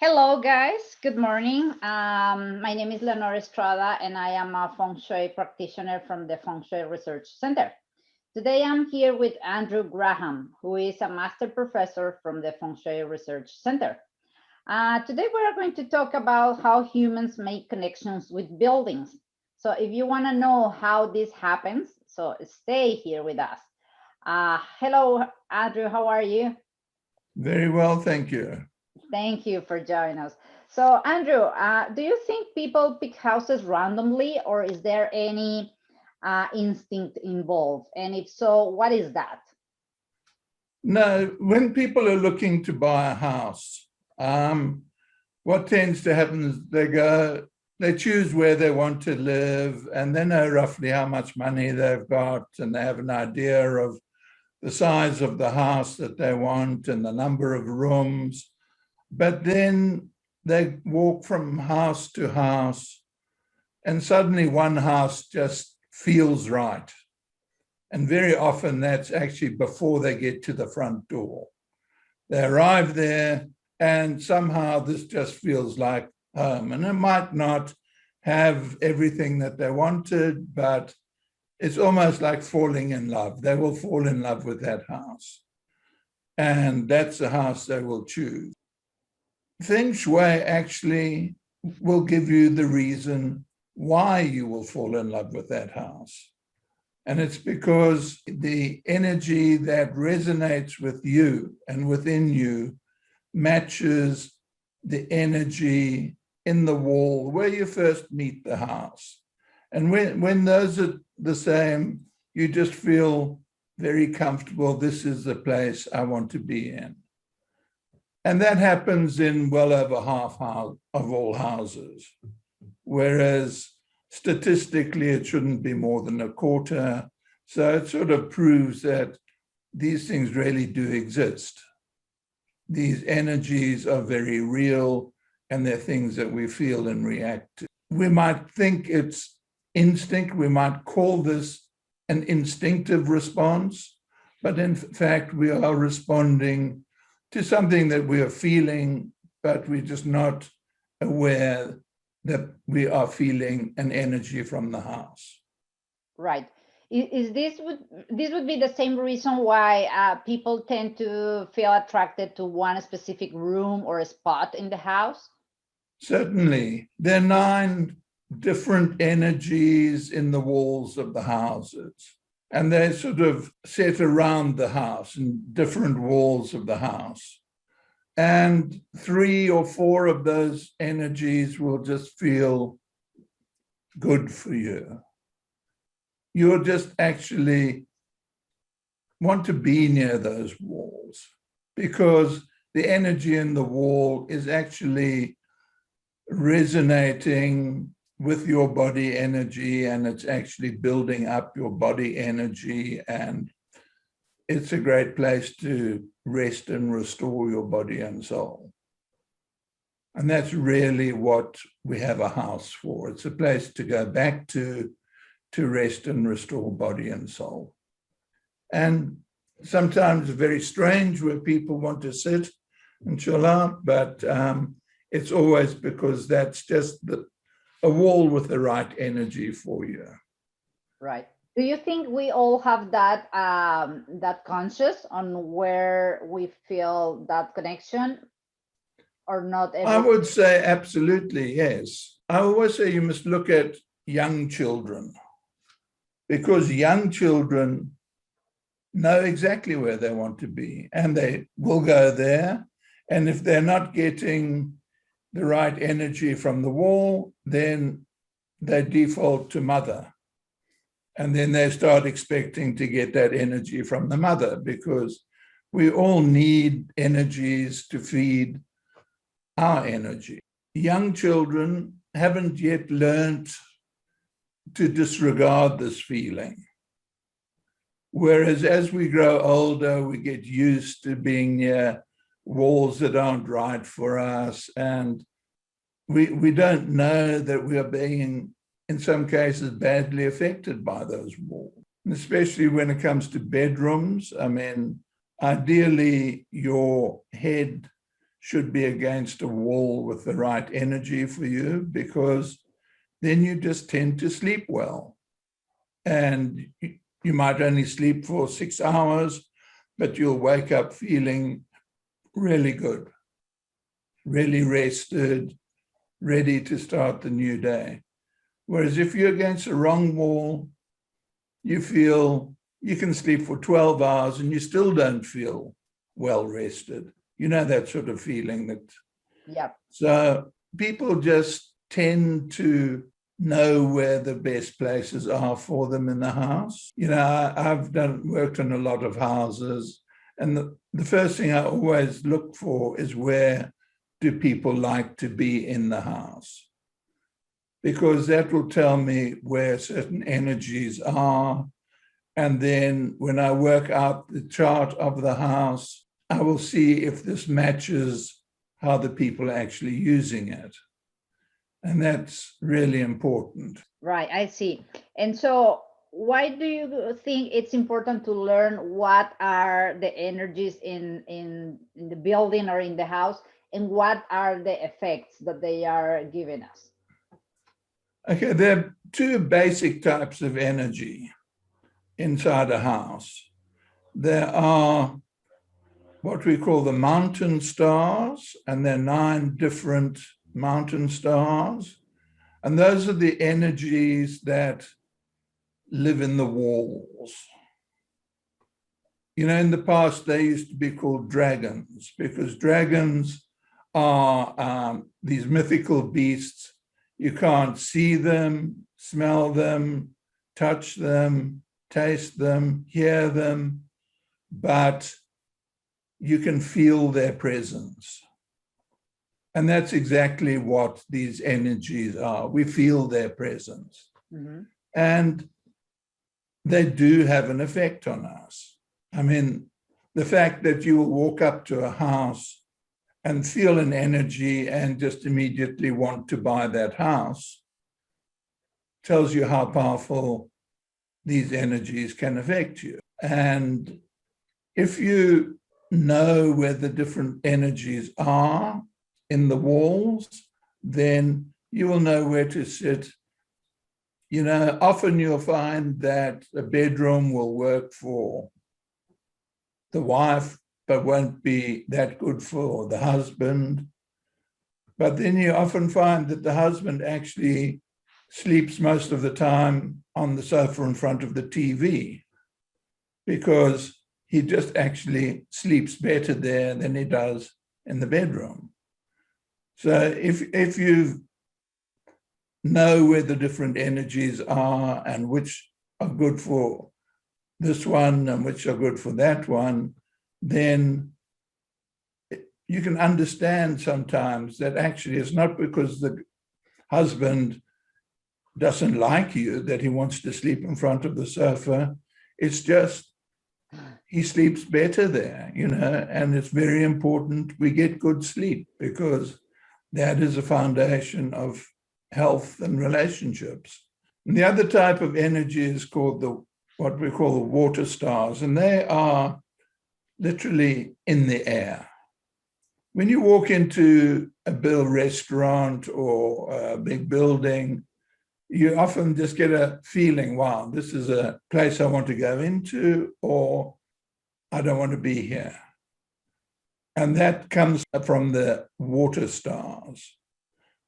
Hello, guys. Good morning. My name is Leonor Estrada, and I am a Feng Shui practitioner from the Feng Shui Research Center. Today, I'm here with Andrew Graham, who is a master professor from the Feng Shui Research Center. Today, we are going to talk about how humans make connections with buildings. So if you want to know how this happens, so stay here with us. Hello, Andrew. How are you? Very well, thank you. Thank you for joining us. So, Andrew, do you think people pick houses randomly, or is there any instinct involved? And if so, what is that? No, when people are looking to buy a house, what tends to happen is they choose where they want to live, and they know roughly how much money they've got, and they have an idea of the size of the house that they want and the number of rooms. But then they walk from house to house, and suddenly one house just feels right. And very often that's actually before they get to the front door. They arrive there, and somehow this just feels like home. And it might not have everything that they wanted, but it's almost like falling in love. They will fall in love with that house. And that's the house they will choose. Feng Shui actually will give you the reason why you will fall in love with that house. And it's because the energy that resonates with you and within you matches the energy in the wall where you first meet the house. And when those are the same, you just feel very comfortable. This is the place I want to be in. And that happens in well over half of all houses, whereas statistically it shouldn't be more than a quarter. So it sort of proves that these things really do exist. These energies are very real, and they're things that we feel and react to. We might think it's instinct. We might call this an instinctive response, but in fact, we are responding to something that we are feeling, but we're just not aware that we are feeling an energy from the house. Right. This would be the same reason why people tend to feel attracted to one specific room or a spot in the house? Certainly. There are 9 different energies in the walls of the houses. And they're sort of set around the house in different walls of the house. And 3 or 4 of those energies will just feel good for you. You'll just actually want to be near those walls because the energy in the wall is actually resonating with your body energy, and it's actually building up your body energy, and it's a great place to rest and restore your body and soul. And that's really what we have a house for. It's a place to go back to rest and restore body and soul. And sometimes very strange where people want to sit and chill out, but it's always because that's just a wall with the right energy for you. Right. Do you think we all have that that conscious on where we feel that connection, or not? I would say absolutely, yes. I always say you must look at young children, because young children know exactly where they want to be, and they will go there. And if they're not getting the right energy from the wall, then they default to mother. And then they start expecting to get that energy from the mother, because we all need energies to feed our energy. Young children haven't yet learned to disregard this feeling. Whereas as we grow older, we get used to being near walls that aren't right for us. And we don't know that we are being, in some cases, badly affected by those walls. And especially when it comes to bedrooms. I mean, ideally, your head should be against a wall with the right energy for you, because then you just tend to sleep well. And you might only sleep for 6 hours, but you'll wake up feeling really good, really rested, ready to start the new day. Whereas if you're against the wrong wall, you feel you can sleep for 12 hours and you still don't feel well rested. You know, that sort of feeling that. Yep. So people just tend to know where the best places are for them in the house. You know, I've worked on a lot of houses, and the first thing I always look for is, where do people like to be in the house? Because that will tell me where certain energies are. And then when I work out the chart of the house, I will see if this matches how the people are actually using it. And that's really important. Right, I see. And so why do you think it's important to learn what are the energies in the building or in the house, and what are the effects that they are giving us? Okay, there are two basic types of energy inside a house. There are what we call the mountain stars, and there are 9 different mountain stars. And those are the energies that live in the walls. You know, in the past, they used to be called dragons, because dragons are these mythical beasts. You can't see them, smell them, touch them, taste them, hear them, but you can feel their presence. And that's exactly what these energies are. We feel their presence. Mm-hmm. And they do have an effect on us. I mean, the fact that you will walk up to a house and feel an energy and just immediately want to buy that house tells you how powerful these energies can affect you. And if you know where the different energies are in the walls, then you will know where to sit. You know, often you'll find that a bedroom will work for the wife, but won't be that good for the husband. But then you often find that the husband actually sleeps most of the time on the sofa in front of the TV, because he just actually sleeps better there than he does in the bedroom. So if you know where the different energies are and which are good for this one and which are good for that one, then you can understand sometimes that actually it's not because the husband doesn't like you that he wants to sleep in front of the sofa. It's just he sleeps better there, you know, and it's very important we get good sleep, because that is a foundation of health and relationships. And the other type of energy is called what we call the water stars, and they are literally in the air. When you walk into a big restaurant or a big building, you often just get a feeling, wow, this is a place I want to go into, or I don't want to be here. And that comes from the water stars,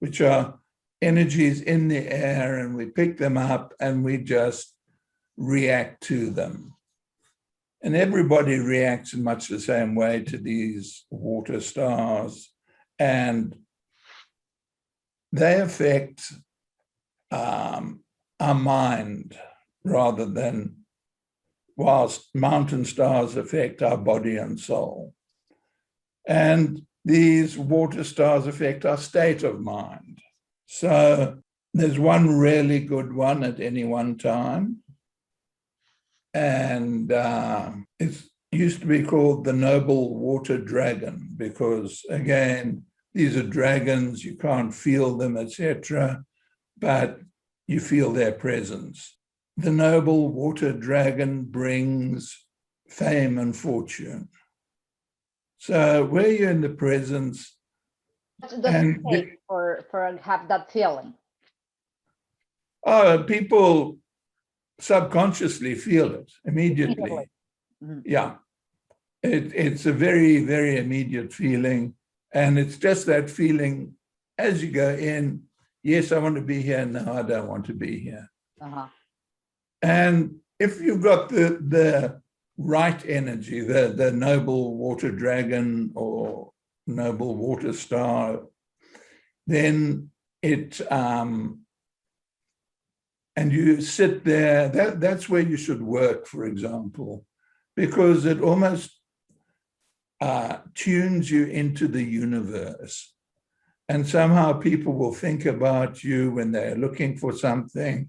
which are energies in the air, and we pick them up and we just react to them. And everybody reacts in much the same way to these water stars, and they affect our mind rather than, whilst mountain stars affect our body and soul. And these water stars affect our state of mind. So there's one really good one at any one time. And it used to be called the noble water dragon, because, again, these are dragons, you can't feel them, etc., but you feel their presence. The noble water dragon brings fame and fortune. So where you're in the presence, What does it take for have that feeling? People subconsciously feel it immediately. Mm-hmm. Yeah, it's a very, very immediate feeling. And it's just that feeling as you go in, yes, I want to be here. No, I don't want to be here. Uh-huh. And if you've got the right energy, the noble water dragon or noble water star, then it, and you sit there, that's where you should work, for example, because it almost tunes you into the universe. And somehow people will think about you when they're looking for something,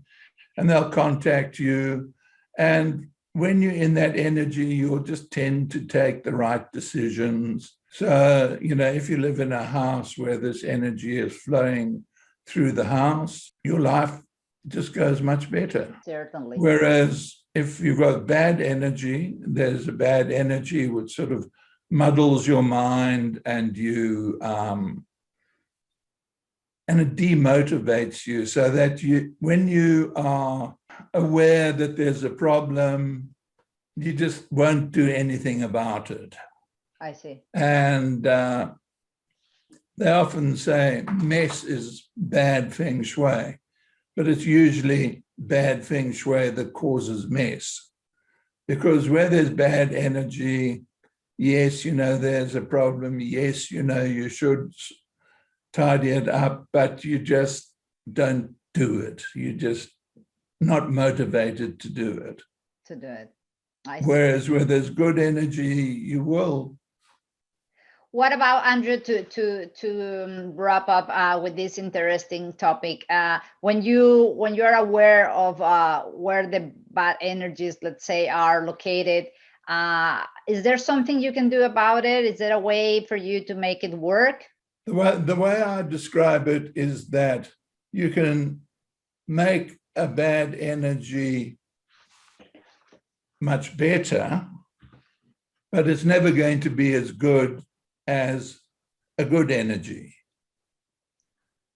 and they'll contact you. And when you're in that energy, you'll just tend to take the right decisions. So, if you live in a house where this energy is flowing through the house, your life just goes much better. Certainly. Whereas if you've got bad energy, there's a bad energy which sort of muddles your mind, and and it demotivates you, so that when you are aware that there's a problem, you just won't do anything about it. I see. And they often say mess is bad feng shui, but it's usually bad feng shui that causes mess. Because where there's bad energy, yes, there's a problem. Yes, you should tidy it up, but you just don't do it. You're just not motivated to do it. Whereas where there's good energy, you will. What about, Andrew, to wrap up with this interesting topic? When you're aware of where the bad energies, let's say, are located, is there something you can do about it? Is there a way for you to make it work? The way I describe it is that you can make a bad energy much better, but it's never going to be as good as a good energy.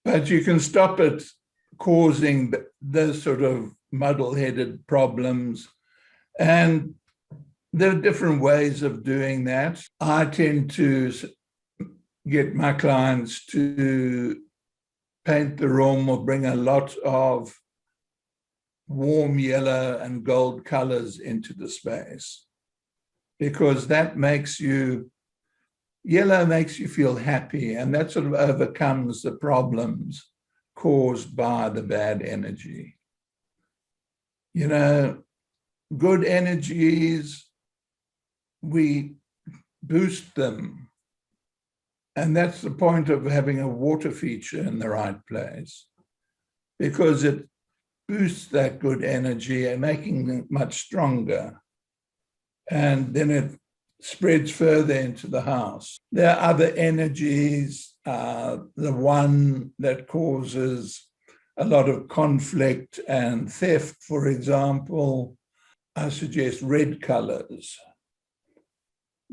But you can stop it causing those sort of muddle-headed problems. And there are different ways of doing that. I tend to get my clients to paint the room or bring a lot of warm yellow and gold colors into the space, because that yellow makes you feel happy, and that sort of overcomes the problems caused by the bad energy. Good energies, we boost them. And that's the point of having a water feature in the right place, because it boosts that good energy and making it much stronger. And then it spreads further into the house. There are other energies. The one that causes a lot of conflict and theft, for example, I suggest red colors,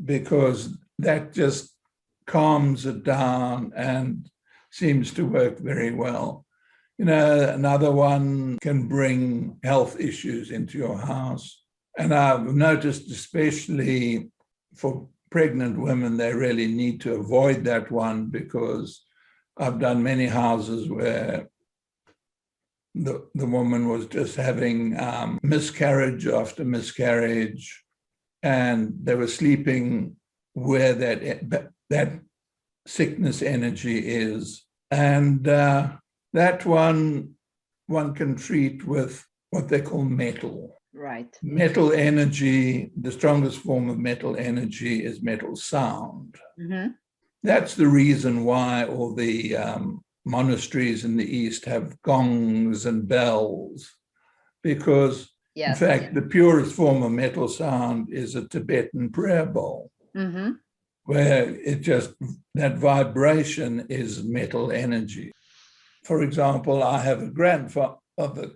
because that just calms it down and seems to work very well. Another one can bring health issues into your house. And I've noticed, especially for pregnant women, they really need to avoid that one, because I've done many houses where the woman was just having miscarriage after miscarriage, and they were sleeping where that sickness energy is. And that one can treat with what they call metal. Right. Metal energy, the strongest form of metal energy is metal sound. Mm-hmm. That's the reason why all the monasteries in the East have gongs and bells, because in fact, the purest form of metal sound is a Tibetan prayer bowl. Mm-hmm. Where that vibration is metal energy. For example, I have a grandfather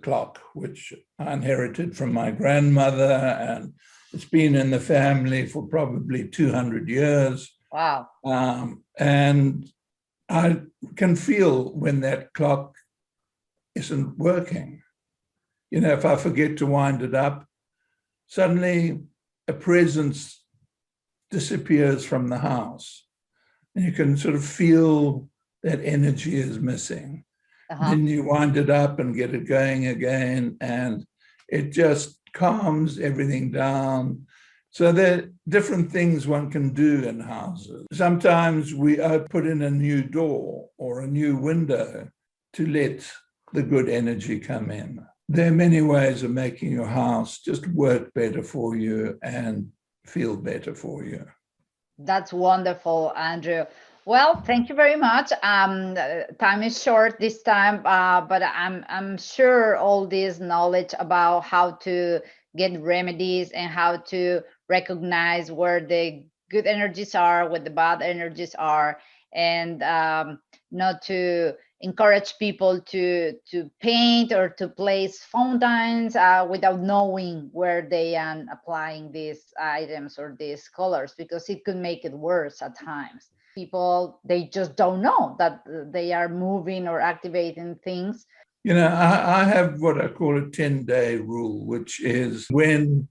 clock, which I inherited from my grandmother, and it's been in the family for probably 200 years. Wow. And I can feel when that clock isn't working. You know, if I forget to wind it up, suddenly a presence disappears from the house. And you can sort of feel that energy is missing. Then you wind it up and get it going again, and it just calms everything down. So there are different things one can do in houses. Sometimes we put in a new door or a new window to let the good energy come in. There are many ways of making your house just work better for you and feel better for you. That's wonderful, Andrew. Well, thank you very much. Time is short this time, but I'm sure all this knowledge about how to get remedies and how to recognize where the good energies are, what the bad energies are, and not to encourage people to paint or to place fountains without knowing where they are applying these items or these colors, because it could make it worse at times. People, they just don't know that they are moving or activating things. You know, I have what I call a 10-day rule, which is when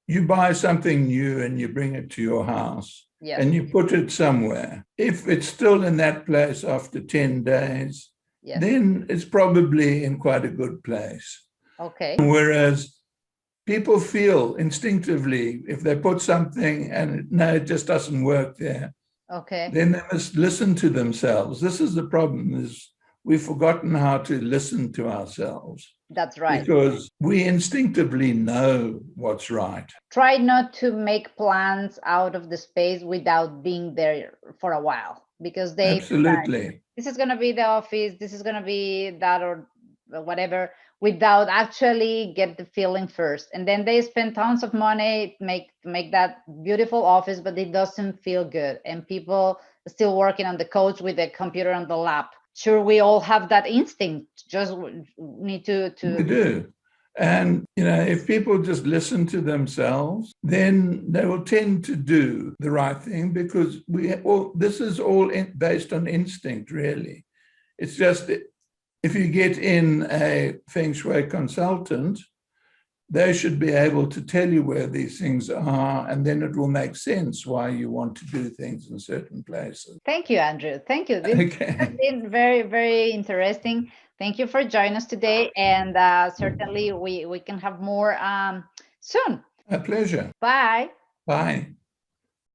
you buy something new and you bring it to your house, yes, and you put it somewhere, if it's still in that place after 10 days, yes, then it's probably in quite a good place. Okay. Whereas people feel instinctively if they put something and no, it just doesn't work there. Okay. Then they must listen to themselves. This is the problem, is we've forgotten how to listen to ourselves. That's right. Because we instinctively know what's right. Try not to make plans out of the space without being there for a while, because they absolutely, this is going to be the office, this is going to be that or whatever, without actually get the feeling first. And then they spend tons of money make that beautiful office, but it doesn't feel good. And people still working on the couch with the computer on the lap. Sure, we all have that instinct, just need to we do. And, you know, if people just listen to themselves, then they will tend to do the right thing, because this is all based on instinct, really. It's just, if you get in a Feng Shui consultant, they should be able to tell you where these things are, and then it will make sense why you want to do things in certain places. Thank you, Andrew. Thank you. This has been very, very interesting. Thank you for joining us today, and certainly we can have more soon. A pleasure. Bye. Bye.